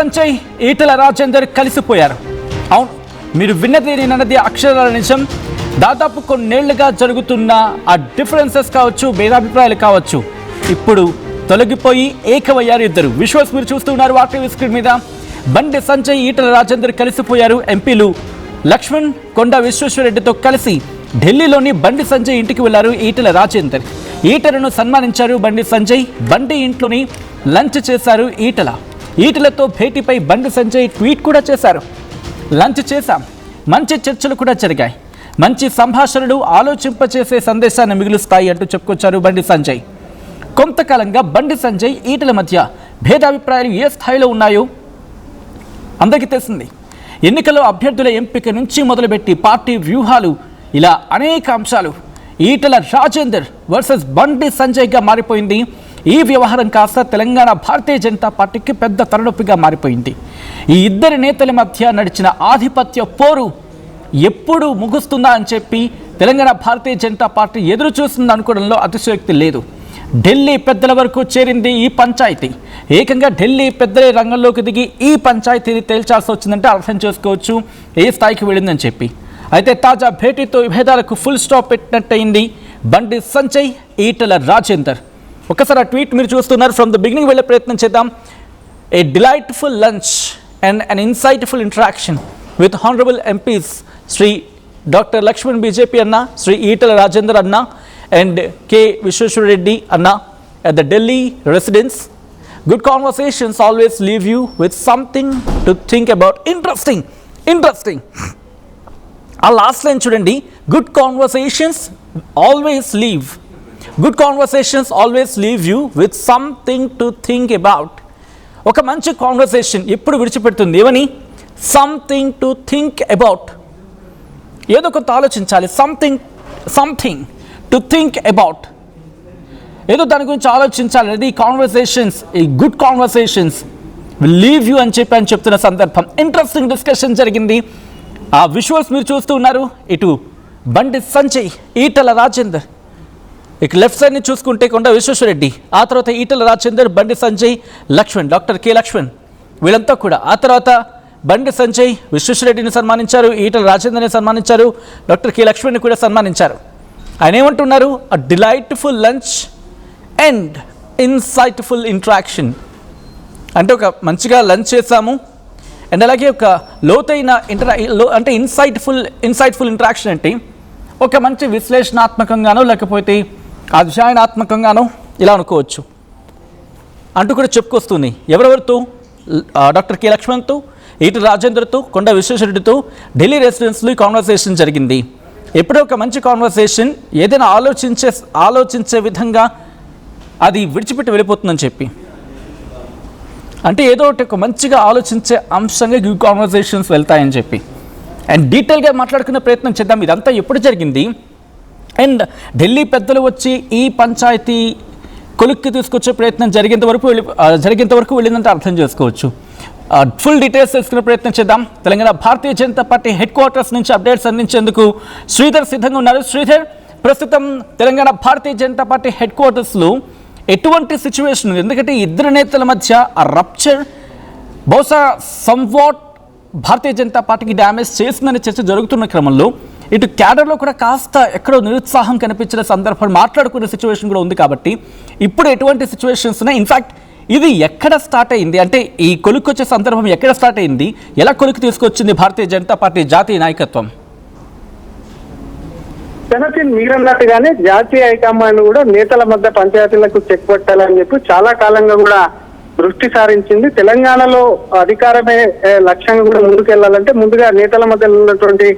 సంజయ్ ఈటల రాజేందర్ కలిసిపోయారు. అవును, మీరు విన్నది నేనన్నది అక్షరాల నిజం. దాదాపు కొన్నేళ్లుగా జరుగుతున్న ఆ డిఫరెన్సెస్ కావచ్చు, భేదాభిప్రాయాలు కావచ్చు, ఇప్పుడు తొలగిపోయి ఏకమయ్యారు ఇద్దరు. విజువల్స్ మీరు చూస్తున్నారు ఆర్టీవీ స్క్రీన్ మీద. బండి సంజయ్ ఈటల రాజేందర్ కలిసిపోయారు. ఎంపీలు లక్ష్మణ్, కొండా విశ్వేశ్వరరెడ్డితో కలిసి ఢిల్లీలోని బండి సంజయ్ ఇంటికి వెళ్లారు ఈటల రాజేందర్. ఈటలను సన్మానించారు బండి సంజయ్. బండి ఇంట్లోని లంచ్ చేశారు ఈటల. ఈటలతో భేటీపై బండి సంజయ్ ట్వీట్ కూడా చేశారు. లంచ్ చేశాం, మంచి చర్చలు కూడా జరిగాయి, మంచి సంభాషణలు ఆలోచింపచేసే సందేశాన్ని మిగులుస్తాయి అంటూ చెప్పుకొచ్చారు బండి సంజయ్. కొంతకాలంగా బండి సంజయ్ ఈటల మధ్య భేదాభిప్రాయాలు ఏ స్థాయిలో ఉన్నాయో అందరికీ తెలిసింది. ఎన్నికల్లో అభ్యర్థుల ఎంపిక నుంచి మొదలుపెట్టి పార్టీ వ్యూహాలు, ఇలా అనేక అంశాలు ఈటల రాజేందర్ వర్సెస్ బండి సంజయ్గా మారిపోయింది. ఈ వ్యవహారం కాస్త తెలంగాణ భారతీయ జనతా పార్టీకి పెద్ద తలనొప్పిగా మారిపోయింది. ఈ ఇద్దరి నేతల మధ్య నడిచిన ఆధిపత్య పోరు ఎప్పుడు ముగుస్తుందా అని చెప్పి తెలంగాణ భారతీయ జనతా పార్టీ ఎదురు చూస్తుంది అనుకోవడంలో అతిశయోక్తి లేదు. ఢిల్లీ పెద్దల వరకు చేరింది ఈ పంచాయతీ. ఏకంగా ఢిల్లీ పెద్దలే రంగంలోకి దిగి ఈ పంచాయతీని తేల్చాల్సి వచ్చిందంటే అర్థం చేసుకోవచ్చు ఏ స్థాయికి వెళ్ళిందని చెప్పి. అయితే తాజా భేటీతో విభేదాలకు ఫుల్ స్టాప్ పెట్టినట్టయింది బండి సంజయ్ ఈటల రాజేందర్. ఒకసారి ఆ ట్వీట్ మీరు చూస్తున్నారు. ఫ్రమ్ ద బిగినింగ్ వెళ్ళే ప్రయత్నం చేద్దాం. A delightful lunch and an insightful interaction with honourable MPs Shri doctor Laxman BJP అన్న, శ్రీ ఈటల రాజేందర్ అన్న and K. Vishweshwar Reddy Anna at the Delhi residence. Good conversations always leave you with something to think about. Interesting. ఆ last line చూడండి. Good conversations always leave you with something to think about. ఒక మంచి conversation ఎప్పుడు విడిచిపెడుతుంది ఏమని? Something to think about. ఏదో కొంత ఆలోచించాలి. Something to think about, ఏదో దాని గురించి ఆలోచించాలి అనేది కాన్వర్సేషన్స్, ఈ good conversations will leave you అని చెప్తున్న సందర్భం. ఇంట్రెస్టింగ్ డిస్కషన్ జరిగింది. ఆ విజువల్స్ మీరు చూస్తూ ఉన్నారు. ఇటు బండి సంజయ్, ఈటల రాజేందర్, ఇక లెఫ్ట్ సైడ్ని చూసుకుంటే కొండా విశ్వేశ్వరరెడ్డి, ఆ తర్వాత ఈటల రాజేందర్, బండి సంజయ్, లక్ష్మణ్, డాక్టర్ కె లక్ష్మణ్, వీళ్ళంతా కూడా. ఆ తర్వాత బండి సంజయ్ విశ్వేశ్వరరెడ్డిని సన్మానించారు, ఈటల రాజేందర్ని సన్మానించారు, డాక్టర్ కె లక్ష్మణ్ని కూడా సన్మానించారు. ఆయన ఏమంటున్నారు? A delightful lunch and insightful interaction. అంటే ఒక మంచిగా లంచ్ చేసాము అండ్ అలాగే ఒక లోతైన అంటే ఇన్సైట్ఫుల్ ఇంట్రాక్షన్ అంటే ఒక మంచి విశ్లేషణాత్మకంగానో లేకపోతే అధ్యయనాత్మకంగానో ఇలా అనుకోవచ్చు అంటూ కూడా చెప్పుకొస్తుంది. ఎవరెవరితో? డాక్టర్ కె లక్ష్మణ్తో, ఈటల రాజేందర్తో, కొండా విశ్వేశ్వరరెడ్డితో ఢిల్లీ రెసిడెన్స్లో ఈ కాన్వర్సేషన్ జరిగింది. ఎప్పుడో ఒక మంచి కాన్వర్సేషన్ ఏదైనా ఆలోచించే విధంగా అది విడిచిపెట్టి వెళ్ళిపోతుందని చెప్పి, అంటే ఏదో ఒక మంచిగా ఆలోచించే అంశంగా ఈ కాన్వర్సేషన్స్ వెళ్తాయని చెప్పి అండ్ డీటెయిల్గా మాట్లాడుకునే ప్రయత్నం చేద్దాం. ఇదంతా ఎప్పుడు జరిగింది అండ్ ఢిల్లీ పెద్దలు వచ్చి ఈ పంచాయతీ కొలిక్కి తీసుకొచ్చే ప్రయత్నం జరిగేంత వరకు వెళ్ళిందంటే అర్థం చేసుకోవచ్చు. ఫుల్ డీటెయిల్స్ తెలుసుకునే ప్రయత్నం చేద్దాం. Telangana Bharatiya Janata party head quarters నుంచి అప్డేట్స్ అందించేందుకు శ్రీధర్ సిద్ధంగా ఉన్నారు. శ్రీధర్, ప్రస్తుతం తెలంగాణ భారతీయ జనతా పార్టీ హెడ్ క్వార్టర్స్లో ఎటువంటి సిచ్యువేషన్ ఉంది? ఎందుకంటే ఇద్దరు నేతల మధ్య ఆ రప్చర్ బహుశా సమ్వాట్ భారతీయ జనతా పార్టీకి డ్యామేజ్ చేసిందనే చర్చ జరుగుతున్న క్రమంలో ఇటు క్యాడర్లో కూడా కాస్త ఎక్కడో నిరుత్సాహం కనిపించిన సందర్భం, మాట్లాడుకునే సిచ్యువేషన్ కూడా ఉంది. కాబట్టి ఇప్పుడు ఎటువంటి సిచ్యువేషన్స్ ఉన్నాయి? ఇన్ఫ్యాక్ట్ ఇది ఎక్కడ స్టార్ట్ అయింది, అంటే ఈ కొలుక్కి వచ్చే సందర్భం ఎక్కడ స్టార్ట్ అయింది, ఎలా కొలుక్కి తీసుకొచ్చింది భారతీయ జనతా పార్టీ జాతీయ నాయకత్వం? మీరన్నట్టుగానే జాతీయ హైకమాండ్ కూడా నేతల మధ్య పంచాయతీలకు చెక్ పెట్టాలని చెప్పి చాలా కాలంగా కూడా దృష్టి సారించింది. తెలంగాణలో అధికారమే లక్ష్యంగా కూడా ముందుకెళ్లాలంటే ముందుగా నేతల మధ్య ఉన్నటువంటి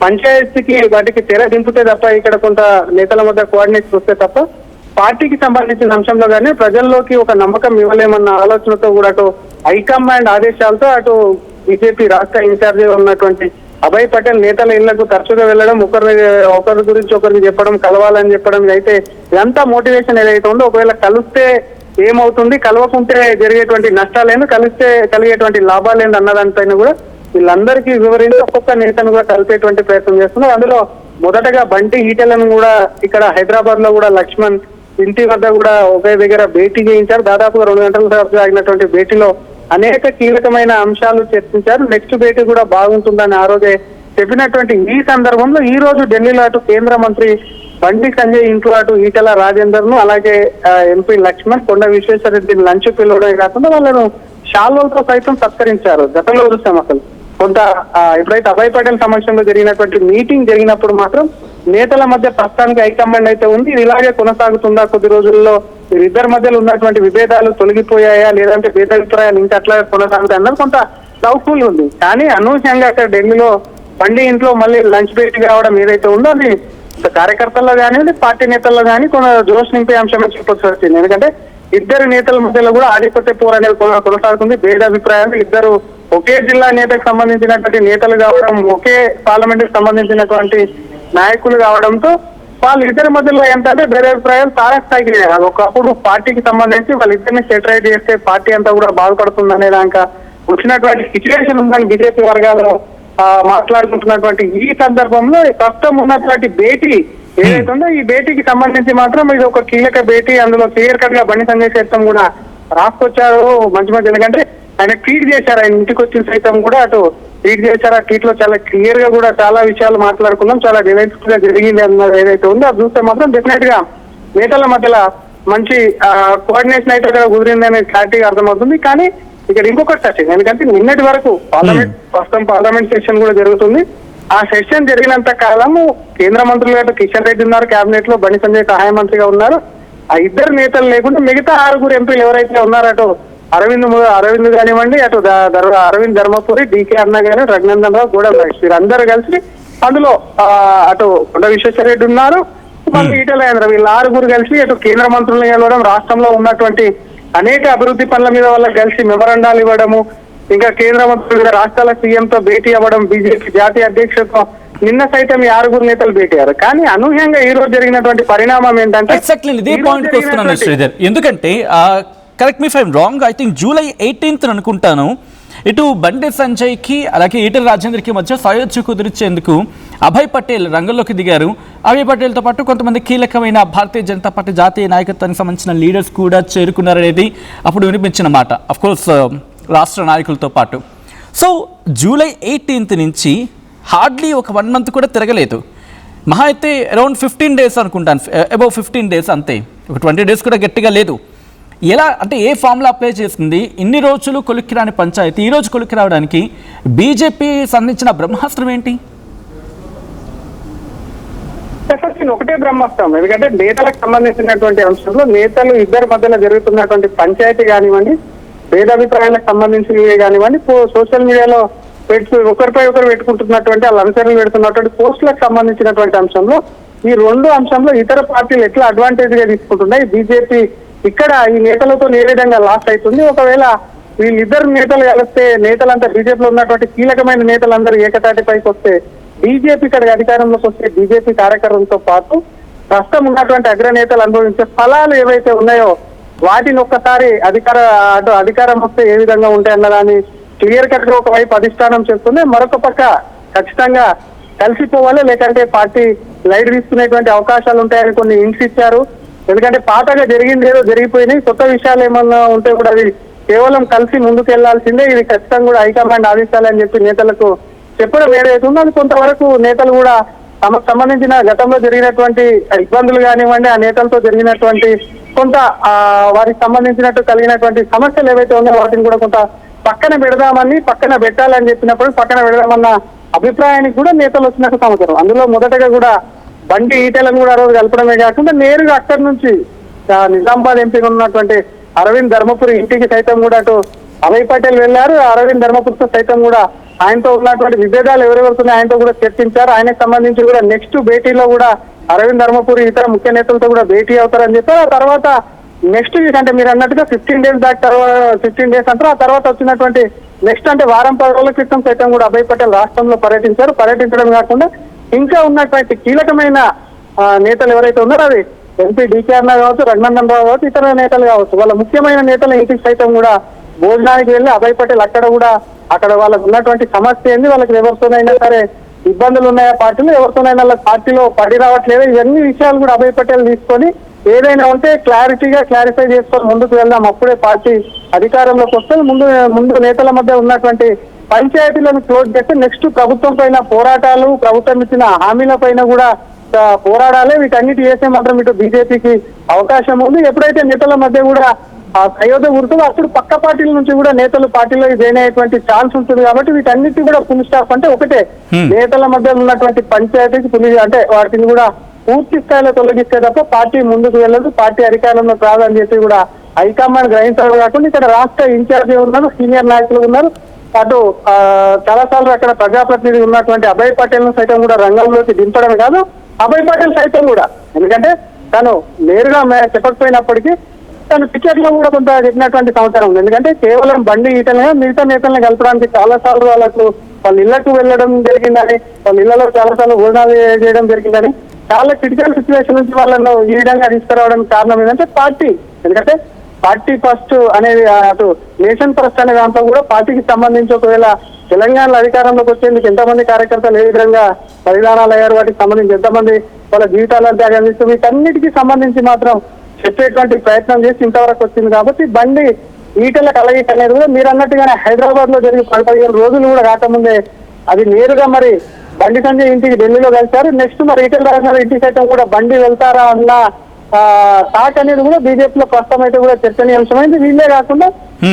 పంచాయతీకి వాటికి తెర దింపితే తప్ప, ఇక్కడ కొంత నేతల మధ్య కోఆర్డినేషన్ వస్తే తప్ప పార్టీకి సంబంధించిన అంశంలో కానీ ప్రజల్లోకి ఒక నమ్మకం ఇవ్వలేమన్న ఆలోచనతో కూడా అటు హైకమాండ్ ఆదేశాలతో అటు బీజేపీ రాష్ట్ర ఇన్ఛార్జి ఉన్నటువంటి అభయ్ పటేల్ నేతల ఇళ్లకు తరచుగా వెళ్ళడం, ఒకరి గురించి ఒకరికి చెప్పడం, కలవాలని చెప్పడం, అయితే ఇదంతా మోటివేషన్ ఏదైతే ఉందో ఒకవేళ కలిస్తే ఏమవుతుంది, కలవకుంటే జరిగేటువంటి నష్టాలేందు, కలిస్తే కలిగేటువంటి లాభాలేందు అన్నదానిపైన కూడా వీళ్ళందరికీ వివరించి ఒక్కొక్క నేతను కూడా కలిపేటువంటి ప్రయత్నం చేస్తున్నారు. అందులో మొదటగా బండి ఈటలను కూడా ఇక్కడ హైదరాబాద్ లో కూడా లక్ష్మణ్ ఇంటి వద్ద కూడా ఒకే దగ్గర భేటీ చేయించారు. దాదాపుగా 2 గంటల సాగినటువంటి భేటీలో అనేక కీలకమైన అంశాలు చర్చించారు. నెక్స్ట్ భేటీ కూడా బాగుంటుందని ఆ రోజే చెప్పినటువంటి ఈ సందర్భంలో ఈ రోజు ఢిల్లీలో అటు కేంద్ర మంత్రి బండి సంజయ్ ఇంట్లో అటు ఈటెల రాజేందర్ ను అలాగే ఎంపీ లక్ష్మణ్, కొండ విశ్వేశ్వరరెడ్డిని లంచ్ పిలవడమే కాకుండా వాళ్ళను శాల్వలతో సైతం సత్కరించారు. గతంలో చూసాం అసలు కొంత ఎప్పుడైతే అభయ్ పటేల్ సమక్షంలో జరిగినటువంటి మీటింగ్ జరిగినప్పుడు మాత్రం నేతల మధ్య ప్రస్తుతానికి హైకమాండ్ అయితే ఉంది. ఇది ఇలాగే కొనసాగుతుందా, కొద్ది రోజుల్లో వీరిద్దరి మధ్యలో ఉన్నటువంటి విభేదాలు తొలగిపోయాయా, లేదంటే భేదాభిప్రాయాలు ఇంకా అట్లా కొనసాగుతాయి అన్నది కొంత డౌట్ఫుల్ ఉంది. కానీ అనూహ్యంగా అక్కడ ఢిల్లీలో బండి ఇంట్లో మళ్ళీ లంచ్ భేటీ కావడం ఏదైతే ఉందో అది కార్యకర్తల్లో కానివ్వండి, పార్టీ నేతల్లో కానీ కొంత జోష్ నింపే అంశం అని చెప్పొచ్చు వచ్చింది. ఎందుకంటే ఇద్దరు నేతల మధ్యలో కూడా ఆధిపత్య పోరు అనేది కొనసాగుతుంది. భేదాభిప్రాయాలు ఇద్దరు ఒకే జిల్లా నేతకు సంబంధించినటువంటి నేతలు కావడం, ఒకే పార్లమెంట్ కి సంబంధించినటువంటి నాయకులు కావడంతో వాళ్ళిద్దరి మధ్యలో ఏంటంటే భేదాభిప్రాయాలు తారస్థాయికి ఒకప్పుడు పార్టీకి సంబంధించి వాళ్ళిద్దరిని సెటరైట్ చేస్తే పార్టీ అంతా కూడా బాగుపడుతుంది అనే దాకా వచ్చినటువంటి సిచ్యువేషన్ ఉందని బీజేపీ వర్గాలు మాట్లాడుకుంటున్నటువంటి ఈ సందర్భంలో ప్రస్తుతం ఉన్నటువంటి భేటీ ఏదైతే ఉందో ఈ భేటీకి సంబంధించి మాత్రం ఇది ఒక కీలక భేటీ. అందులో క్లియర్ కట్ గా బండి సంజయ్ సైతం కూడా రాసుకొచ్చారు మంచి మంచి. ఎందుకంటే ఆయన ట్వీట్ చేశారు, ఆయన ఇంటికి వచ్చిన సైతం కూడా అటు ట్వీట్ చేశారు. ఆ ట్వీట్ లో చాలా క్లియర్ గా కూడా చాలా విషయాలు మాట్లాడుకున్నాం, చాలా డిలైట్స్ గా జరిగింది అన్నది ఏదైతే ఉందో అది చూస్తే మాత్రం డెఫినెట్ గా నేతల మధ్యలో మంచి కోఆర్డినేషన్ అయితే కుదిరింది అనేది క్లారిటీగా అర్థమవుతుంది. కానీ ఇక్కడ ఇంకొకటి వచ్చింది, ఎందుకంటే నిన్నటి వరకు ప్రస్తుతం పార్లమెంట్ సెషన్ కూడా జరుగుతుంది. ఆ సెషన్ జరిగినంత కాలము కేంద్ర మంత్రులు అటు కిషన్ రెడ్డి ఉన్నారు, కేబినెట్ లో బండి సంజయ్ సహాయ మంత్రిగా ఉన్నారు. ఆ ఇద్దరు నేతలు లేకుండా మిగతా 6 ఎంపీలు ఎవరైతే ఉన్నారో అటు అరవింద్ కానివ్వండి, అటు అరవింద్ ధర్మపురి, డికే అన్న గారు, రఘునందన్ రావు, గూడెం మహేష్ వీరందరూ కలిసి అందులో అటు కొండ విశ్వేశ్వరరెడ్డి ఉన్నారు, మళ్ళీ ఈటెల రాజేందర్ వీళ్ళ 6 కలిసి అటు కేంద్ర మంత్రులను గెలవడం, రాష్ట్రంలో ఉన్నటువంటి అనేక అభివృద్ధి పనుల మీద వాళ్ళకి కలిసి మెమరాండాలు ఇవ్వడము, ఇంకా కేంద్ర మంత్రులుగా రాష్ట్రాల సీఎంతో భేటీ అవ్వడం, బీజేపీ జాతీయ అధ్యక్షులతో నిన్న సైతం ఈ 6 నేతలు భేటీ అయ్యారు. కానీ అనూహ్యంగా ఈ రోజు జరిగినటువంటి పరిణామం ఏంటంటే ఎందుకంటే correct me if I'm wrong, I think July 18th అనుకుంటాను ఇటు బండి సంజయ్కి అలాగే ఈటెల రాజేందర్కి మధ్య సయోధ్య కుదిర్చేందుకు అభయ్ పటేల్ రంగంలోకి దిగారు. అభయ్ పటేల్తో పాటు కొంతమంది కీలకమైన భారతీయ జనతా పార్టీ జాతీయ నాయకత్వానికి సంబంధించిన లీడర్స్ కూడా చేరుకున్నారనేది అప్పుడు వినిపించిన మాట, అఫ్కోర్స్ రాష్ట్ర నాయకులతో పాటు. సో జూలై 18th నుంచి హార్డ్లీ ఒక 1 month కూడా తిరగలేదు. మహా అయితే అరౌండ్ 15 days అనుకుంటాను, అబౌవ్ 15 days అంతే, ఒక 20 days కూడా గట్టిగా లేదు. ఎలా అంటే ఏ ఫామ్లో అప్లై చేస్తుంది, ఇన్ని రోజులు కొలిక్కి రాని పంచాయతీ ఈ రోజు కొలిక్కి రావడానికి బీజేపీ సంధించిన బ్రహ్మాస్త్రం ఏంటి? ఒకటే బ్రహ్మాస్త్రం. ఎందుకంటే నేతలకు సంబంధించినటువంటి అంశంలో నేతలు ఇద్దరి మధ్యలో జరుగుతున్నటువంటి పంచాయతీ కానివ్వండి, భేదాభిప్రాయాలకు సంబంధించినవి కానివ్వండి, సోషల్ మీడియాలో ఒకరిపై ఒకరు పెట్టుకుంటున్నటువంటి వాళ్ళ అనుసరణలు పెడుతున్నటువంటి పోస్టులకు సంబంధించినటువంటి అంశంలో ఈ 2 అంశంలో ఇతర పార్టీలు ఎట్లా అడ్వాంటేజ్ గా తీసుకుంటున్నాయి, బీజేపీ ఇక్కడ ఈ నేతలతో ఏ విధంగా లాస్ అవుతుంది, ఒకవేళ వీళ్ళిద్దరు నేతలు కలిస్తే నేతలంతా బీజేపీలో ఉన్నటువంటి కీలకమైన నేతలందరూ ఏకతాటిపైకి వస్తే బీజేపీ ఇక్కడ అధికారంలోకి వస్తే బీజేపీ కార్యకర్తలతో పాటు ప్రస్తుతం ఉన్నటువంటి అగ్రనేతలు అనుభవించే ఫలాలు ఏవైతే ఉన్నాయో వాటిని ఒక్కసారి అధికారం వస్తే ఏ విధంగా ఉంటాయి అన్నదాన్ని క్లియర్ కట్ గా ఒకవైపు అధిష్టానం చేస్తుంది. మరొక పక్క ఖచ్చితంగా కలిసిపోవాలి, లేకంటే పార్టీ లైట్ తీసుకునేటువంటి అవకాశాలు ఉంటాయని కొన్ని హింట్స్ ఇచ్చారు. ఎందుకంటే పాతగా జరిగింది ఏదో జరిగిపోయినాయి, కొత్త విషయాలు ఏమన్నా ఉంటే కూడా అది కేవలం కలిసి ముందుకు వెళ్లాల్సిందే, ఇది ఖచ్చితంగా కూడా హైకమాండ్ ఆదేశాలని చెప్పి నేతలకు చెప్పడం ఏదైతుందో అది కొంతవరకు నేతలు కూడా తమకు సంబంధించిన గతంలో జరిగినటువంటి ఇబ్బందులు కానివ్వండి, ఆ నేతలతో జరిగినటువంటి కొంత వారికి సంబంధించినట్టు కలిగినటువంటి సమస్యలు ఏవైతే ఉన్నాయో వాటిని కూడా కొంత పక్కన పెట్టాలని చెప్పినప్పుడు పక్కన పెడదామన్న అభిప్రాయానికి కూడా నేతలు వచ్చినట్టు సమాచారం. అందులో మొదటగా కూడా బండి ఈటెలను కూడా ఆ రోజు కలపడమే కాకుండా నేరుగా అక్కడి నుంచి నిజామాబాద్ ఎంపీగా ఉన్నటువంటి అరవింద్ ధర్మపురి ఇంటికి సైతం కూడా అటు అభయ్ పటేల్ వెళ్లారు. అరవింద్ ధర్మపురితో సైతం కూడా ఆయనతో ఉన్నటువంటి విభేదాలు ఎవరెవరుతున్నాయి ఆయనతో కూడా చర్చించారు. ఆయనకు సంబంధించి కూడా నెక్స్ట్ భేటీలో కూడా అరవింద్ ధర్మపురి ఇతర ముఖ్య నేతలతో కూడా భేటీ అవుతారని చెప్పారు. ఆ తర్వాత నెక్స్ట్ వీక్ అంటే మీరు అన్నట్టుగా 15 days దాకా 15 days అంటారు. ఆ తర్వాత వచ్చినటువంటి నెక్స్ట్ అంటే వారం 10 రోజుల క్రితం సైతం కూడా అభయ్ పటేల్ రాష్ట్రంలో పర్యటించడం కాకుండా ఇంకా ఉన్నటువంటి కీలకమైన నేతలు ఎవరైతే ఉన్నారో అది ఎంపీ డికే అన్న కావచ్చు, రఘునందన్ రావు కావచ్చు, ఇతర నేతలు కావచ్చు, వాళ్ళ ముఖ్యమైన నేతల ఇంటికి సైతం కూడా భోజనానికి వెళ్ళి అభయ్ పటేల్ అక్కడ వాళ్ళకు ఉన్నటువంటి సమస్య ఏంది, వాళ్ళకి ఎవరితోనైనా సరే ఇబ్బందులు ఉన్నాయా పార్టీలో, ఎవరితోనైనా వాళ్ళ పార్టీలో పడి రావట్లేదు, ఇవన్నీ విషయాలు కూడా అభయ్ పటేల్ తీసుకొని ఏదైనా ఉంటే క్లారిఫై చేసుకొని ముందుకు వెళ్దాం, అప్పుడే పార్టీ అధికారంలోకి వస్తే ముందు నేతల మధ్య ఉన్నటువంటి పంచాయతీలను క్లోజ్ చేస్తే నెక్స్ట్ ప్రభుత్వం పైన పోరాటాలు, ప్రభుత్వం ఇచ్చిన హామీల పైన కూడా పోరాడాలి. వీటన్నిటి చేసే మాత్రం ఇటు బీజేపీకి అవకాశం ఉంది. ఎప్పుడైతే నేతల మధ్య కూడా అయోధ్య గుర్తుందో అప్పుడు పక్క పార్టీల నుంచి కూడా నేతలు పార్టీలో జాయిన్ అయ్యేటువంటి ఛాన్స్ ఉంటుంది. కాబట్టి వీటన్నిటి కూడా ఫుల్ స్టాప్ అంటే ఒకటే, నేతల మధ్య ఉన్నటువంటి పంచాయతీకి అంటే వాటిని కూడా పూర్తి స్థాయిలో తొలగిస్తే తప్ప పార్టీ ముందుకు వెళ్ళదు, పార్టీ అధికారంలో రాదని చెప్పి కూడా హైకమాండ్ గ్రహించడం కాకుండా ఇక్కడ రాష్ట్ర ఇన్ఛార్జి ఉన్నారు, సీనియర్ నాయకులు ఉన్నారు. అటు చాలాసార్లు అక్కడ ప్రజాప్రతినిధి ఉన్నటువంటి అభయ్ పటేల్ ను సైతం కూడా రంగంలోకి దింపడం కాదు, అభయ్ పటేల్ సైతం కూడా, ఎందుకంటే తను నేరుగా చెప్పకపోయినప్పటికీ తను టికెట్ లో కూడా కొంత చెప్పినటువంటి సమాచారం ఉంది. ఎందుకంటే కేవలం బండి ఈటలనే మిగతా నేతల్ని కలపడానికి చాలా సార్లు వాళ్ళ ఇళ్లకు వెళ్ళడం జరిగిందని, వాళ్ళ ఇళ్లలో చాలా సార్లు భోజనాలు చేయడం జరిగిందని, చాలా క్రిటికల్ సిచ్యువేషన్ నుంచి వాళ్ళను ఈ విధంగా తీసుకురావడానికి కారణం ఏంటంటే పార్టీ, ఎందుకంటే పార్టీ ఫస్ట్ అనేది అటు నేషన్ ఫస్ట్ అనే దాంట్లో కూడా పార్టీకి సంబంధించి ఒకవేళ తెలంగాణలో అధికారంలోకి వచ్చేందుకు ఎంతమంది కార్యకర్తలు ఏ విధంగా బలిదానాలు అయ్యారు, వాటికి సంబంధించి ఎంతమంది వాళ్ళ జీవితాలను త్యాగం చేస్తూ వీటన్నిటికీ సంబంధించి మాత్రం చెప్పేటువంటి ప్రయత్నం చేసి ఇంతవరకు వచ్చింది. కాబట్టి బండి ఈటల కలయిక అనేది కూడా మీరు అన్నట్టుగానే హైదరాబాద్ లో జరిగి 15 రోజులు కూడా రాకముందే అది నేరుగా మరి బండి సంజయ్ ఇంటికి ఢిల్లీలో కలిశారు. నెక్స్ట్ మరి ఈటల రాజేందర్ ఇంటి సైతం కూడా బండి వెళ్తారా అన్న టాక్ అనేది కూడా బీజేపీలో ప్రస్తుతం అయితే కూడా చర్చనీయాంశమైంది. వీళ్ళే కాకుండా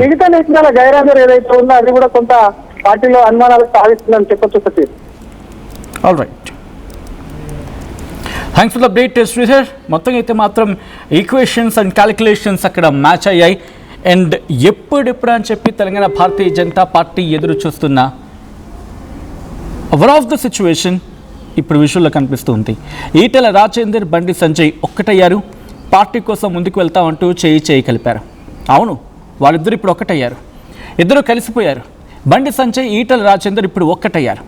మిగతా నేతల గైరాజర్ ఏదైతే ఉందో అది కూడా కొంత పార్టీలో అనుమానాలు సాధిస్తుందని చెప్పొచ్చు. Satish, all right, thanks for the update Sridhar. మొత్తం అయితే మాత్రం ఈక్వేషన్స్ అండ్ క్యాలిక్యులేషన్స్ అక్కడ మ్యాచ్ అయ్యాయి. అండ్ ఎప్పుడెప్పుడు అని చెప్పి తెలంగాణ భారతీయ జనతా పార్టీ ఎదురు చూస్తున్న ఓవర్ ఆఫ్ ద సిచ్యువేషన్ ఇప్పుడు విషయంలో కనిపిస్తుంది. ఈటెల రాజేందర్, బండి సంజయ్ ఒక్కటయ్యారు, పార్టీ కోసం ముందుకు వెళ్తామంటూ చేయి కలిపారు. అవును, వాళ్ళిద్దరు ఇప్పుడు ఒక్కటయ్యారు, ఇద్దరు కలిసిపోయారు. బండి సంజయ్, ఈటెల రాజేందర్ ఇప్పుడు ఒక్కటయ్యారు.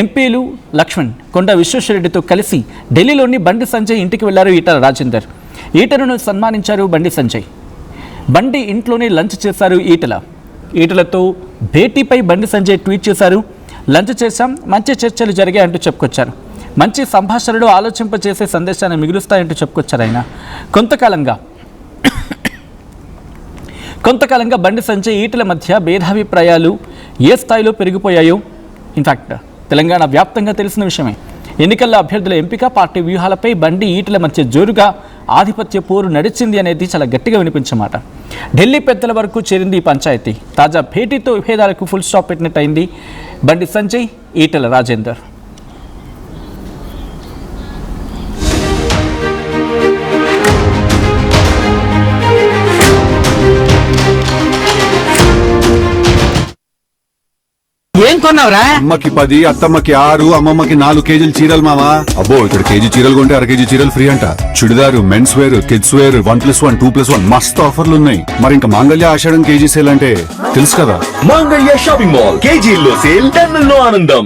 ఎంపీలు లక్ష్మణ్, కొండ విశ్వేశ్వరరెడ్డితో కలిసి ఢిల్లీలోని బండి సంజయ్ ఇంటికి వెళ్లారు ఈటెల రాజేందర్. ఈటెలను సన్మానించారు బండి సంజయ్. బండి ఇంట్లోనే లంచ్ చేశారు ఈటెలతో భేటీపై బండి సంజయ్ ట్వీట్ చేశారు. లంచ్ చేశాం, మంచి చర్చలు జరిగాయి అంటూ చెప్పుకొచ్చారు. మంచి సంభాషణలు ఆలోచింపజేసే సందేశాన్ని మిగులుస్తాయంటూ చెప్పుకొచ్చారు ఆయన. కొంతకాలంగా బండి సంజయ్, ఈటెల మధ్య భేదాభిప్రాయాలు ఏ స్థాయిలో పెరిగిపోయాయో ఇన్ఫాక్ట్ తెలంగాణ వ్యాప్తంగా తెలిసిన విషయమే. ఎన్నికల్లో అభ్యర్థుల ఎంపిక, పార్టీ వ్యూహాలపై బండి, ఈటెల మధ్య జోరుగా ఆధిపత్య పోరు నడిచింది అనేది చాలా గట్టిగా వినిపించమాట. ఢిల్లీ పెద్దల వరకు చేరింది ఈ పంచాయతీ. తాజా భేటీతో విభేదాలకు ఫుల్ స్టాప్ పెట్టినట్టయింది బండి సంజయ్, ఈటెల రాజేందర్. ఏం కొన్నావురా? అమ్మకి 10, అత్తమ్మకి 6, అమ్మమ్మకి 4 కేజీలు చీరలు మామా. అబ్బో, ఇక్కడ కేజీ చీరలు కొంటే 1/2 కేజీ చీరలు ఫ్రీ అంట. Chudidar, men's wear, kids wear 1+1, 2+1 మస్తు ఆఫర్లు ఉన్నాయి. మరి ఇంకా మాంగళ్య ఆషాఢం కేజీ సేల్ అంటే తెలుసు కదా. మాంగళ్య షాపింగ్ మాల్ కేజీల్లో సేల్, టన్నుల్లో ఆనందం.